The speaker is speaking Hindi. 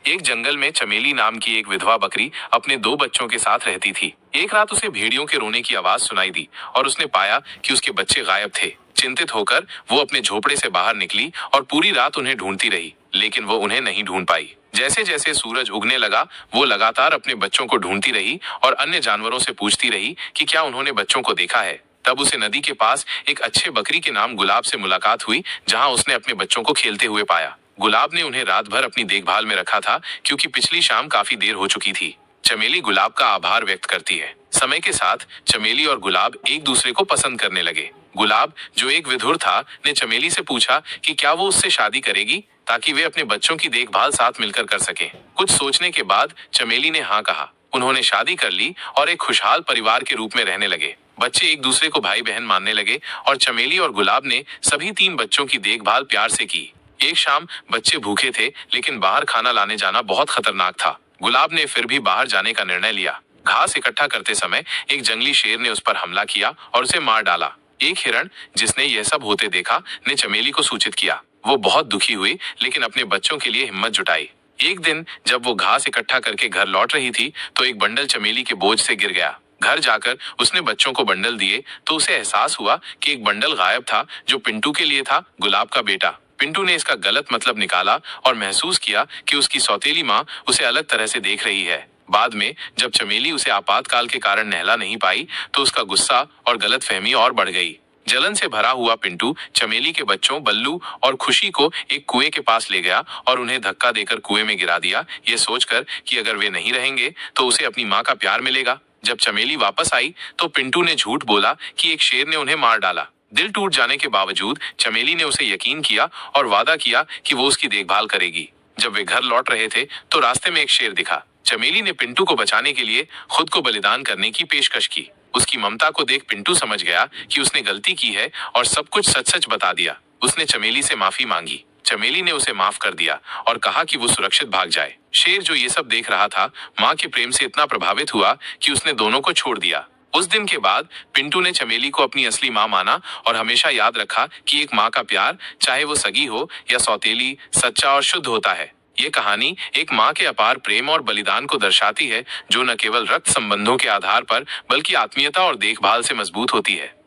एक जंगल में चमेली नाम की एक विधवा बकरी अपने दो बच्चों के साथ रहती थी। एक रात उसे भेड़ियों के रोने की आवाज सुनाई दी और उसने पाया कि उसके बच्चे गायब थे। चिंतित होकर वो अपने झोपड़े से बाहर निकली और पूरी रात उन्हें ढूंढती रही, लेकिन वो उन्हें नहीं ढूंढ पाई। जैसे जैसे सूरज उगने लगा, वो लगातार अपने बच्चों को ढूंढती रही और अन्य जानवरों से पूछती रही कि क्या उन्होंने बच्चों को देखा है। तब उसे नदी के पास एक अच्छे बकरी के नाम गुलाब से मुलाकात हुई, जहां उसने अपने बच्चों को खेलते हुए पाया। गुलाब ने उन्हें रात भर अपनी देखभाल में रखा था, क्योंकि पिछली शाम काफी देर हो चुकी थी। चमेली गुलाब का आभार व्यक्त करती है। समय के साथ चमेली और गुलाब एक दूसरे को पसंद करने लगे। गुलाब, जो एक विधुर था, ने चमेली से पूछा कि क्या वो उससे शादी करेगी, ताकि वे अपने बच्चों की देखभाल साथ मिलकर कर सकें। कुछ सोचने के बाद चमेली ने हाँ कहा। उन्होंने शादी कर ली और एक खुशहाल परिवार के रूप में रहने लगे। बच्चे एक दूसरे को भाई बहन मानने लगे और चमेली और गुलाब ने सभी तीन बच्चों की देखभाल प्यार से की। एक शाम बच्चे भूखे थे, लेकिन बाहर खाना लाने जाना बहुत खतरनाक था। गुलाब ने फिर भी बाहर जाने का निर्णय लिया। घास इकट्ठा करते समय एक जंगली शेर ने उस पर हमला किया और उसे मार डाला। एक हिरण, जिसने यह सब होते देखा, ने चमेली को सूचित किया। वो बहुत दुखी हुई, लेकिन अपने बच्चों के लिए हिम्मत जुटाई। एक दिन जब वो घास इकट्ठा करके घर लौट रही थी, तो एक बंडल चमेली के बोझ से गिर गया। घर जाकर उसने बच्चों को बंडल दिए, तो उसे एहसास हुआ कि एक बंडल गायब था, जो पिंटू के लिए था, गुलाब का बेटा। पिंटू ने इसका गलत मतलब निकाला और महसूस किया कि उसकी सौतेली माँ उसे अलग तरह से देख रही है। बाद में जब चमेली उसे आपातकाल के कारण नहला नहीं पाई, तो उसका गुस्सा और गलतफहमी और बढ़ गई। जलन से भरा हुआ पिंटू चमेली के बच्चों बल्लू और खुशी को एक कुएं के पास ले गया और उन्हें धक्का देकर कुएं में गिरा दिया, ये सोचकर कि अगर वे नहीं रहेंगे तो उसे अपनी माँ का प्यार मिलेगा। जब चमेली वापस आई, तो पिंटू ने झूठ बोला कि एक शेर ने उन्हें मार डाला। दिल टूट जाने के बावजूद चमेली ने उसे यकीन किया और वादा किया कि वो उसकी देखभाल करेगी। जब वे घर लौट रहे थे, तो रास्ते में एक शेर दिखा। चमेली ने पिंटू को बचाने के लिए खुद को बलिदान करने की पेशकश की। उसकी ममता को देख पिंटू समझ गया कि उसने गलती की है और सब कुछ सच सच बता दिया। उसने चमेली से माफी मांगी। चमेली ने उसे माफ कर दिया और कहा कि वो सुरक्षित भाग जाए। शेर, जो ये सब देख रहा था, माँ के प्रेम से इतना प्रभावित हुआ कि उसने दोनों को छोड़ दिया। उस दिन के बाद पिंटू ने चमेली को अपनी असली माँ माना और हमेशा याद रखा कि एक माँ का प्यार, चाहे वो सगी हो या सौतेली, सच्चा और शुद्ध होता है। ये कहानी एक माँ के अपार प्रेम और बलिदान को दर्शाती है, जो न केवल रक्त संबंधों के आधार पर, बल्कि आत्मीयता और देखभाल से मजबूत होती है।